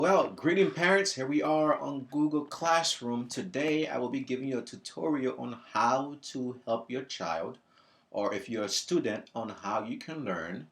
Well, greeting parents, here we are on Google Classroom. Today I will be giving you a tutorial on how to help your child, or if you're a student, on how you can learn,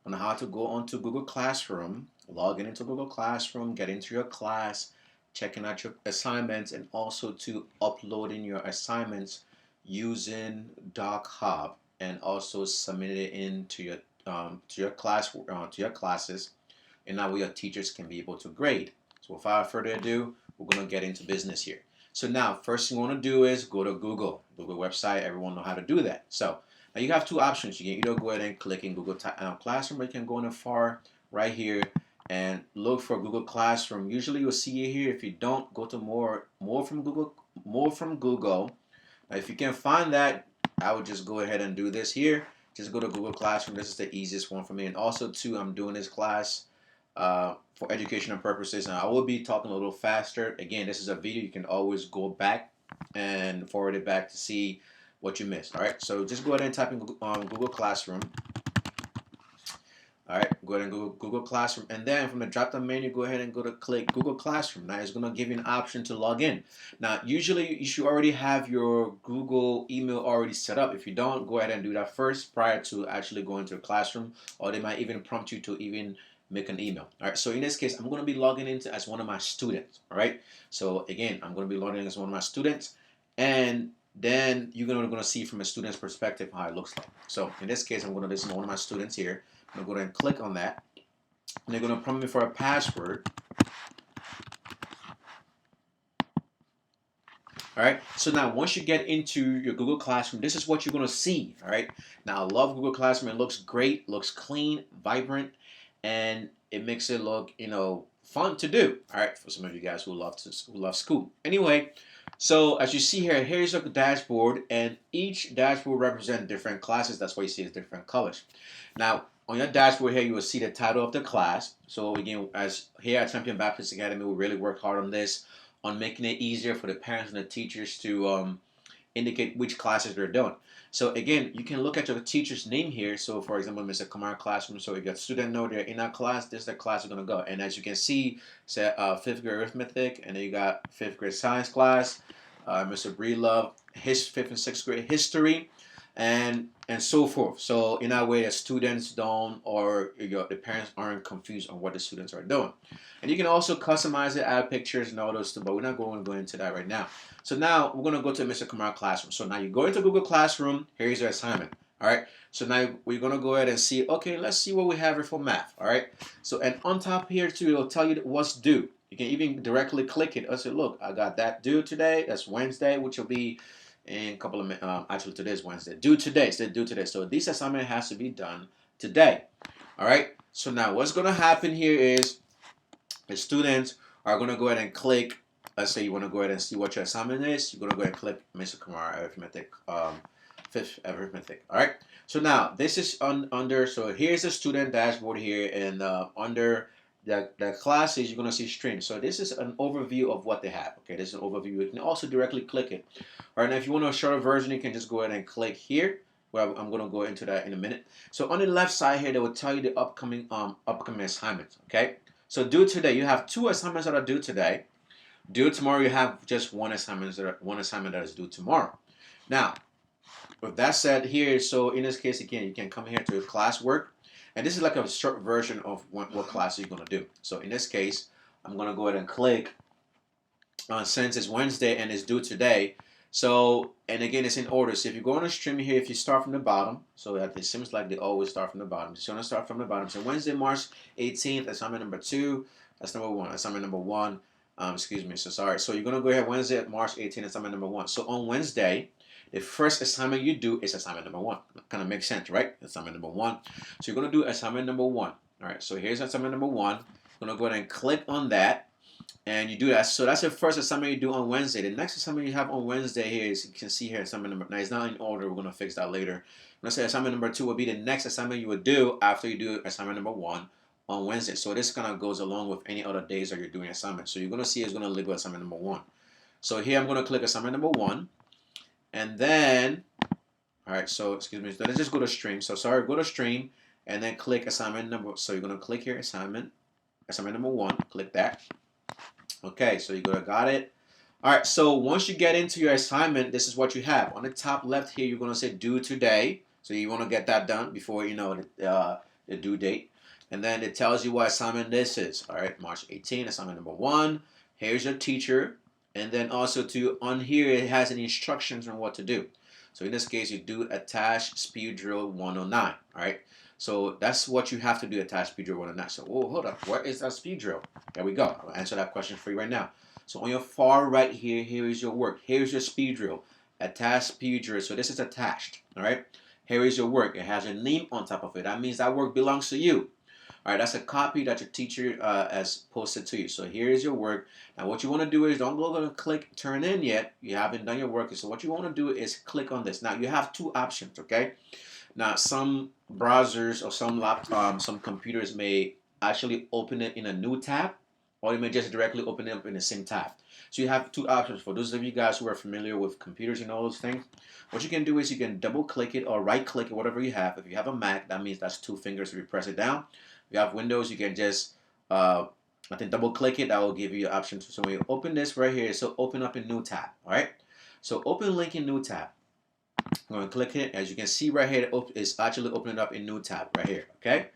on how to go onto Google Classroom, log into Google Classroom, get into your class, checking out your assignments, and also to uploading your assignments using Dochub, and also submit it into your class to your classes, and that way your teachers can be able to grade. So without further ado, we're going to get into business here. So now, first thing you want to do is go to Google website. Everyone know how to do that. So now you have two options. You can either go ahead and click in Google Classroom, or you can go in the far right here and look for Google Classroom. Usually you'll see it here. If you don't, go to more from Google, more from Google. Now, if you can find that, I would just go ahead and do this here. Just go to Google Classroom. This is the easiest one for me. And also, too, I'm doing this class for educational purposes. And I will be talking a little faster. Again, this is a video. You can always go back and forward it back to see what you missed. All right. So just go ahead and type in Google Classroom. All right, go ahead and Google Classroom, and then from the drop-down menu, go ahead and go to click Google Classroom. Now it's going to give you an option to log in. Now, usually you should already have your Google email already set up. If you don't, go ahead and do that first prior to actually going to a classroom, or they might even prompt you to even make an email. All right, so in this case, I'm going to be logging into as one of my students. All right, so again, I'm going to be logging in as one of my students, and then you're going to see from a student's perspective how it looks like. So in this case, I'm going to listen to one of my students here. I'm going to go ahead and click on that. And they're going to prompt me for a password. All right. So now once you get into your Google Classroom, this is what you're going to see. All right. Now I love Google Classroom. It looks great, looks clean, vibrant, and it makes it look, fun to do. All right. For some of you guys who love school. Anyway, so as you see here, here's a dashboard, and each dashboard represents different classes. That's why you see it's different colors. Now, on your dashboard here, you will see the title of the class. So again, as here at Champion Baptist Academy, we really work hard on this, on making it easier for the parents and the teachers to indicate which classes they're doing. So again, you can look at your teacher's name here. So for example, Mr. Kamar Classroom. So you got student know they're in that class. This is the class you're gonna go. And as you can see, say fifth grade arithmetic, and then you got fifth grade science class. Mr. Breedlove, his fifth and sixth grade history, and so forth. So in that way, the students don't, or the parents aren't confused on what the students are doing. And you can also customize it, add pictures and all those stuff, but we're not going to go into that right now. So now we're going to go to Mr. Kamar Classroom. So now you go into Google Classroom. Here's your assignment. All right. So now we're going to go ahead and see, okay, let's see what we have here for math. All right. So, and on top here too, it'll tell you what's due. You can even directly click it. I say, look, I got that due today. That's Wednesday, which will be in a couple of minutes. Actually, today is Wednesday. Due today. So due today. So this assignment has to be done today. All right. So now what's going to happen here is the students are going to go ahead and click. Let's say you want to go ahead and see what your assignment is. You're going to go ahead and click Mr. Kumar Arithmetic, fifth arithmetic. All right. So now this is under. So here's the student dashboard here, and under the classes, you're going to see streams. So this is an overview of what they have. Okay, this is an overview. You can also directly click it. All right, now if you want a shorter version, you can just go ahead and click here. Well, I'm going to go into that in a minute. So on the left side here, they will tell you the upcoming assignments. Okay, so due today, you have two assignments that are due today. Due tomorrow, you have just one assignment that is due tomorrow. Now, with that said here, so in this case, again, you can come here to classwork. And this is like a short version of what class you're going to do. So in this case, I'm going to go ahead and click since it's Wednesday and it's due today. So, and again, it's in order. So if you go on a stream here, if you start from the bottom, so that it seems like they always start from the bottom. So you're going to start from the bottom. So Wednesday, March 18th, assignment number 2. That's number 1. Assignment number 1. Excuse me. So sorry. So you're going to go ahead Wednesday, March 18th, assignment number 1. So on Wednesday, the first assignment you do is assignment number 1. Kind of makes sense, right? Assignment number 1. So you're going to do assignment number 1. All right. So here's assignment number 1. I'm going to go ahead and click on that. And you do that. So that's the first assignment you do on Wednesday. The next assignment you have on Wednesday here is, you can see here, assignment number, now it's not in order. We're going to fix that later. I'm going to say assignment number 2 will be the next assignment you would do after you do assignment number 1 on Wednesday. So this kind of goes along with any other days that you're doing assignments. So you're going to see it's going to label assignment number 1. So here I'm going to click assignment number 1. And then, all right, so excuse me, let's just go to stream. So sorry, go to stream and then click assignment number. So you're going to click here, assignment. assignment number 1. Click that. Okay, so you got it. All right, so once you get into your assignment, this is what you have. On the top left here, you're going to say due today. So you want to get that done before the due date. And then it tells you what assignment this is. All right, March 18, assignment number 1. Here's your teacher. And then also on here, it has any instructions on what to do. So in this case, you do attach speed drill 109. All right. So that's what you have to do, attach speed drill 109. So, hold up. What is that speed drill? There we go. I'll answer that question for you right now. So on your far right here, here is your work. Here's your speed drill. Attach speed drill. So this is attached. All right. Here is your work. It has your name on top of it. That means that work belongs to you. All right, that's a copy that your teacher has posted to you. So here is your work. Now what you want to do is don't go and click turn in yet. You haven't done your work. So what you want to do is click on this. Now you have 2 options, okay? Now some browsers or some computers may actually open it in a new tab, or you may just directly open it up in the same tab. So you have 2 options. For those of you guys who are familiar with computers and all those things, what you can do is you can double click it or right click it, whatever you have. If you have a Mac, that means that's 2 fingers. If you press it down. If you have Windows, you can just double click it. That will give you an option. So when you open this right here, so open up in new tab. All right. So open link in new tab. I'm going to click it. As you can see right here, it's actually opening up in new tab right here. Okay.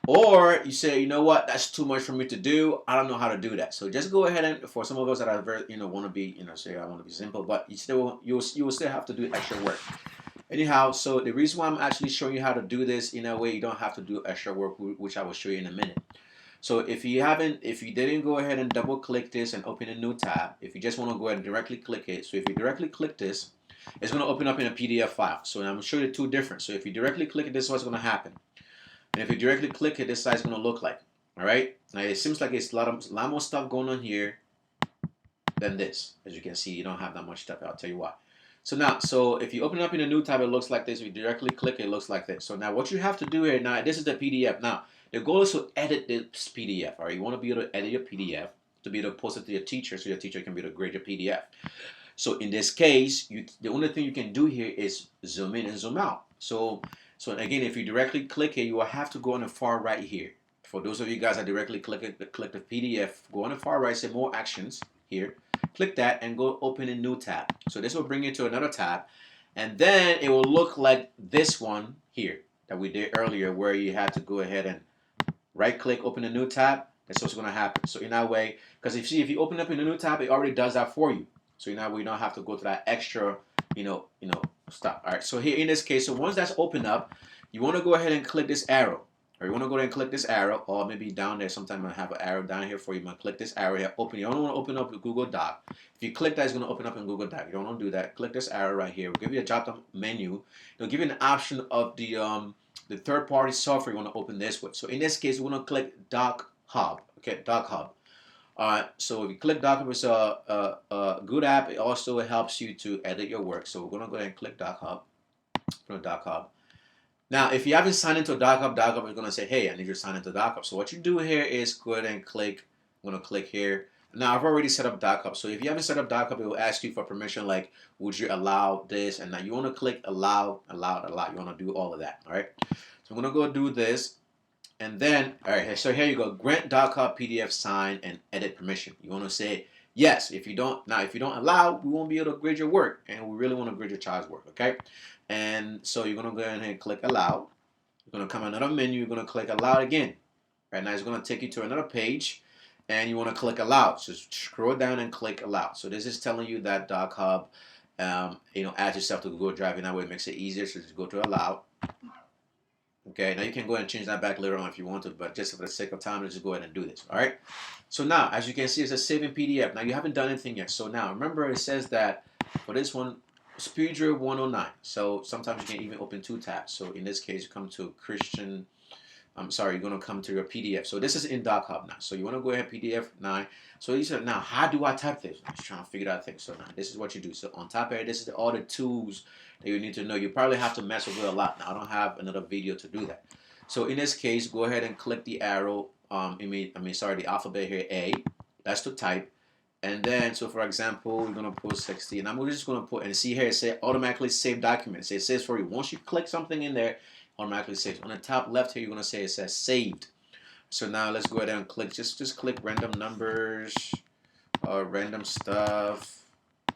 Or you say, you know what, that's too much for me to do. I don't know how to do that. So just go ahead and for some of us that are very, want to be, say I want to be simple, but you will still have to do extra work. Anyhow, so the reason why I'm actually showing you how to do this in a way you don't have to do extra work, which I will show you in a minute. So if you didn't go ahead and double click this and open a new tab, if you just want to go ahead and directly click it, so if you directly click this, it's going to open up in a PDF file. So I'm going to show you 2 different. So if you directly click it, this is what's going to happen. And if you directly click it, this side is going to look like. All right. Now it seems like it's a lot more stuff going on here than this. As you can see, you don't have that much stuff. I'll tell you why. So if you open it up in a new tab, it looks like this. If you directly click it, it looks like this. So now what you have to do here, now this is the PDF. Now the goal is to edit this PDF. All right, you want to be able to edit your PDF to be able to post it to your teacher, so your teacher can be able to grade your PDF. So in this case, the only thing you can do here is zoom in and zoom out. So again, if you directly click it, you will have to go on the far right here. For those of you guys that directly click the PDF, go on the far right, say more actions here. Click that and go open a new tab. So this will bring you to another tab, and then it will look like this one here that we did earlier, where you had to go ahead and right click, open a new tab. That's what's going to happen. So in that way, because if you open up in a new tab, it already does that for you. So in that way, you don't have to go to that extra, stuff. All right. So here in this case, so once that's opened up, you want to go ahead and click this arrow. Or you want to go ahead and click this arrow, or maybe down there. Sometimes I have an arrow down here for you. You might click this arrow here. Open. You don't want to open up with Google Doc. If you click that, it's going to open up in Google Doc. You don't want to do that. Click this arrow right here. It'll give you a drop-down menu. It'll give you an option of the third-party software you want to open this with. So in this case, we want to click Dochub. Okay, Dochub. So if you click Dochub, it's a good app. It also helps you to edit your work. So we're going to go ahead and click Dochub. Dochub. Now, if you haven't signed into Dochub, Dochub is going to say, hey, I need you to sign into Dochub. So what you do here is go ahead and click. I'm going to click here. Now, I've already set up Dochub. So if you haven't set up Dochub, it will ask you for permission, like, would you allow this? And now you want to click allow. You want to do all of that, all right? So I'm going to go do this. And then, all right, so here you go. Grant Dochub PDF sign and edit permission. You want to say yes. If you don't allow, we won't be able to grade your work. And we really want to grade your child's work, okay? And so you're going to go ahead and click allow. You're going to come another menu. You're going to click allow again. Right now, it's going to take you to another page. And you want to click allow. So scroll down and click allow. So this is telling you that Dochub, add yourself to Google Drive. And that way it makes it easier. So just go to allow. Okay, now you can go ahead and change that back later on if you want to, but just for the sake of time, let's just go ahead and do this. All right. So now, as you can see, it says save in PDF. Now you haven't done anything yet. So now remember, it says that for this one, speed drill 109. So sometimes you can even open 2 tabs. So in this case, you come to Christian. You're going to come to your PDF. So this is in Dochub now. So you want to go ahead PDF 9. So you said, now, how do I type this? I'm just trying to figure out things. So now, this is what you do. So on top of it, this is all the tools that you need to know. You probably have to mess with it a lot. Now, I don't have another video to do that. So in this case, go ahead and click the arrow. The alphabet here, A. That's to type. And then, so for example, we're going to put 60. And I'm just going to put, and see here, it says automatically save document. It says for you. Once you click something in there, automatically saves. On the top left here, you're going to say it says saved. So now let's go ahead and click, just click random numbers or random stuff.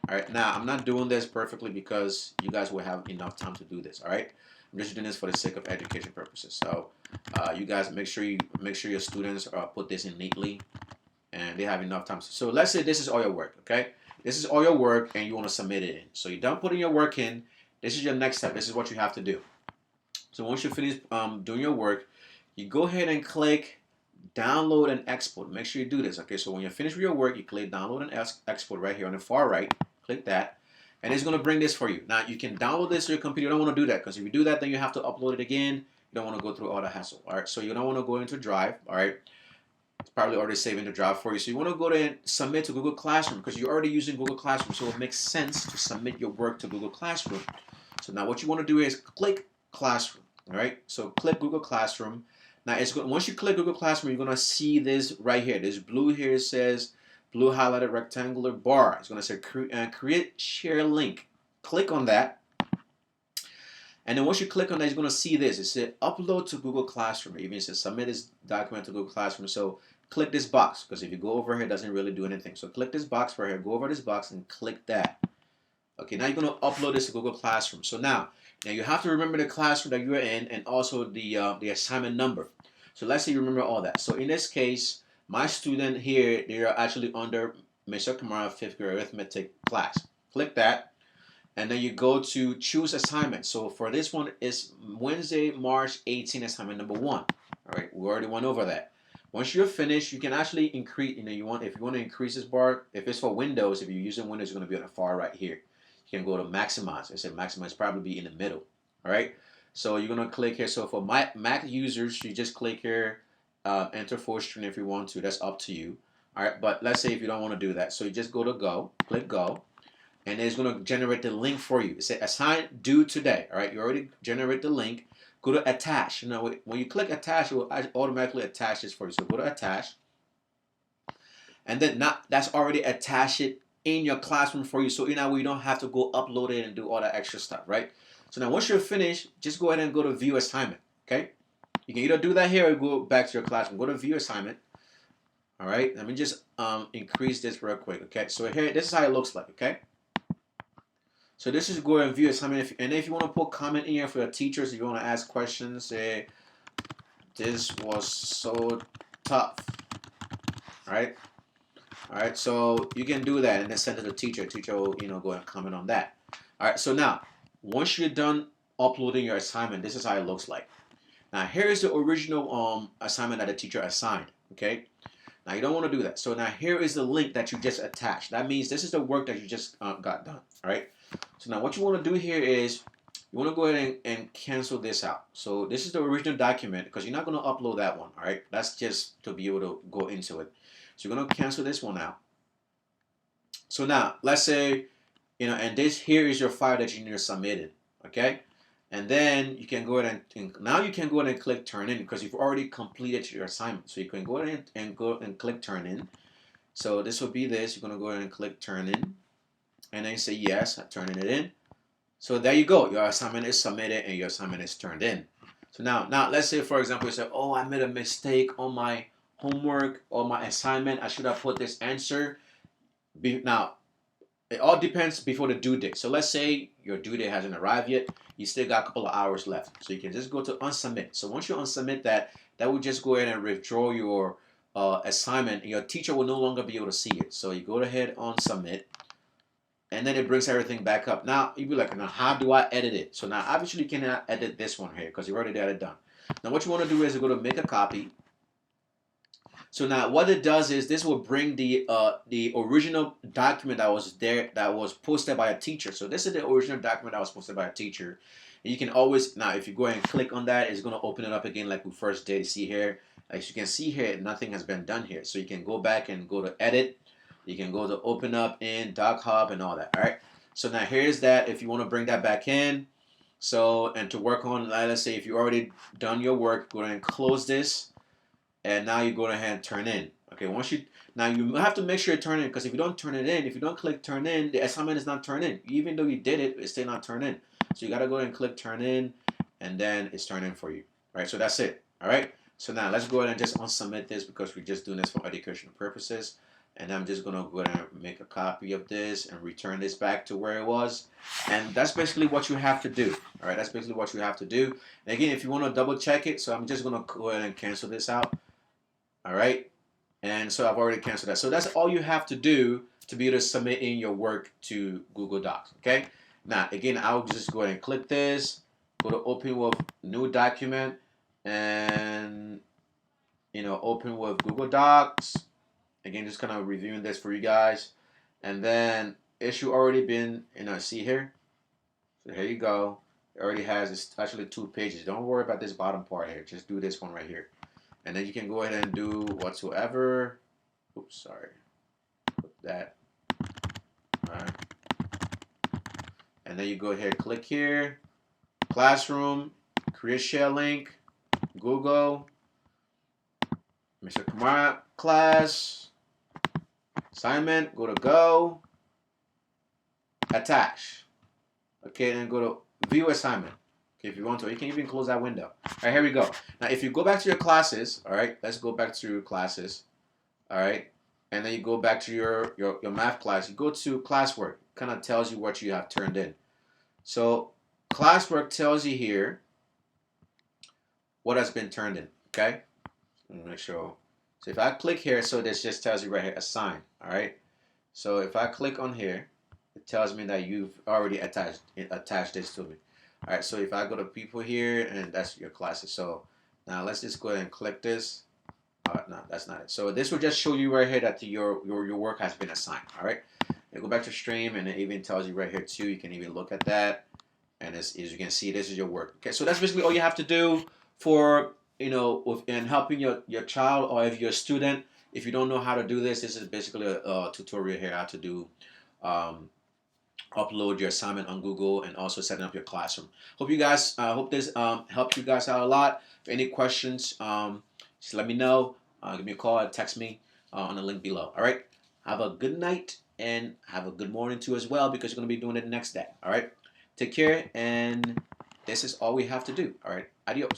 All right, now I'm not doing this perfectly because you guys will have enough time to do this. All right, I'm just doing this for the sake of education purposes. So you guys make sure your students put this in neatly and they have enough time. So let's say this is all your work. Okay, this is all your work and you want to submit it in. So you're done putting your work in. This is your next step. This is what you have to do. So once you finish doing your work, you go ahead and click download and export. Make sure you do this. Okay, so when you're finished with your work, you click download and export right here on the far right. Click that, and it's going to bring this for you. Now you can download this to your computer. You don't want to do that because if you do that, then you have to upload it again. You don't want to go through all the hassle. All right, so you don't want to go into Drive. All right, it's probably already saving the Drive for you. So you want to go to submit to Google Classroom because you're already using Google Classroom. So it makes sense to submit your work to Google Classroom. So now what you want to do is click Classroom. All right, so click Google Classroom. Now it's good. Once you click Google Classroom, you're gonna see this right here. This blue here says blue highlighted rectangular bar. It's gonna say create share link. Click on that, and then once you click on that, you're gonna see this. It says upload to Google Classroom. It even says submit this document to Google Classroom. So click this box because if you go over here, it doesn't really do anything. So click this box right here. Go over this box and click that. Okay, now you're gonna upload this to Google Classroom. So now you have to remember the classroom that you're in and also the assignment number. So let's say you remember all that. So in this case, my student here, they are actually under Mr. Kamara 5th grade arithmetic class. Click that, and then you go to choose assignment. So for this one, it's Wednesday, March 18, assignment number 1. All right, we already went over that. Once you're finished, you can actually increase. If you want to increase this bar, if it's for Windows, if you're using Windows, it's going to be on the far right here. You can go to maximize. I said maximize probably be in the middle. All right. So you're gonna click here. So for my Mac users, you just click here, enter full string if you want to. That's up to you. All right. But let's say if you don't want to do that, so you just go to go, click go, and it's gonna generate the link for you. It says assign due today. All right. You already generate the link. Go to attach. You know when you click attach, it will automatically attach this for you. So go to attach, and then that's already attached it in your classroom for you. So now we don't have to go upload it and do all that extra stuff, right? So now once you're finished, just go ahead and go to view assignment, okay? You can either do that here or go back to your classroom. Go to view assignment. All right, let me just increase this real quick, okay? So here, this is how it looks like, okay? So this is go and view assignment. And if you want to put comment in here for your teachers, if you want to ask questions, say, this was so tough, all right? All right, so you can do that and then send it to the teacher. The teacher will, go and comment on that. All right, so now, once you're done uploading your assignment, this is how it looks like. Now, here is the original assignment that the teacher assigned, okay? Now, you don't want to do that. So now, here is the link that you just attached. That means this is the work that you just got done, all right? So now, what you want to do here is you want to go ahead and cancel this out. So this is the original document because you're not going to upload that one, all right? That's just to be able to go into it. So you're going to cancel this one out. So now, let's say, and this here is your file that you need to submit it, okay? And then you can go ahead and now you can go ahead and click turn in because you've already completed your assignment. So you can go ahead and go and click turn in. So this will be this. You're going to go ahead and click turn in. And then you say yes, I'm turning it in. So there you go. Your assignment is submitted and your assignment is turned in. So now let's say, for example, you say, oh, I made a mistake on my homework or my assignment. I should have put this answer. Now, it all depends before the due date. So let's say your due date hasn't arrived yet. You still got a couple of hours left. So you can just go to unsubmit. So once you unsubmit that will just go ahead and withdraw your assignment. And your teacher will no longer be able to see it. So you go ahead unsubmit. And then it brings everything back up. Now, you'll be like, now how do I edit it? So now obviously you cannot edit this one here because you already got it done. Now what you want to do is you go to make a copy. So now what it does is this will bring the original document that was there, that was posted by a teacher. So this is the original document that was posted by a teacher. And you can always, now if you go ahead and click on that, it's going to open it up again like we first did. See here, as you can see here, nothing has been done here. So you can go back and go to edit. You can go to open up in Dochub and all that, all right? So now here's that if you want to bring that back in. So, and to work on, let's say if you already done your work, go ahead and close this. And now you go ahead and turn in. Okay, now you have to make sure you turn in because if you don't turn it in, if you don't click turn in, the assignment is not turned in. Even though you did it, it's still not turned in. So you got to go ahead and click turn in, and then it's turned in for you. All right, so that's it. All right. So now let's go ahead and just unsubmit this because we're just doing this for educational purposes. And I'm just gonna go ahead and make a copy of this and return this back to where it was. And that's basically what you have to do. All right, that's basically what you have to do. And again, if you want to double check it, so I'm just gonna go ahead and cancel this out. All right, and so I've already canceled that. So that's all you have to do to be able to submit in your work to Google Docs. Okay. Now again, I'll just go ahead and click this. Go to open with new document, and open with Google Docs. Again, just kind of reviewing this for you guys. And then issue already been, see here. So here you go. It already has, it's actually 2 pages. Don't worry about this bottom part here. Just do this one right here. And then you can go ahead and do whatsoever. Oops, sorry. Put that. All right. And then you go ahead, click here. Classroom. Create share link. Google. Mr. Kamara class. Assignment, go to go, attach. Okay, then go to view assignment. Okay, if you want to, you can even close that window. All right, here we go. Now, if you go back to your classes, all right, let's go back to your classes, all right, and then you go back to your math class. You go to classwork, kind of tells you what you have turned in. So classwork tells you here what has been turned in, okay? Let me make sure. So if I click here, so this just tells you right here, assign, all right? So if I click on here, it tells me that you've already attached this to me. All right, so if I go to people here, and that's your classes. So now let's just go ahead and click this. No, that's not it. So this will just show you right here that your work has been assigned, all right? And go back to stream, and it even tells you right here too. You can even look at that. And as you can see, this is your work. Okay, so that's basically all you have to do for in helping your child, or if you're a student. If you don't know how to do this, this is basically a tutorial here how to do upload your assignment on Google and also setting up your classroom. Hope you guys hope this helped you guys out a lot. If any questions, just let me know. Give me a call or text me on the link below. All right. Have a good night and have a good morning too as well, because you're going to be doing it the next day. All right. Take care, and this is all we have to do. All right. Adios.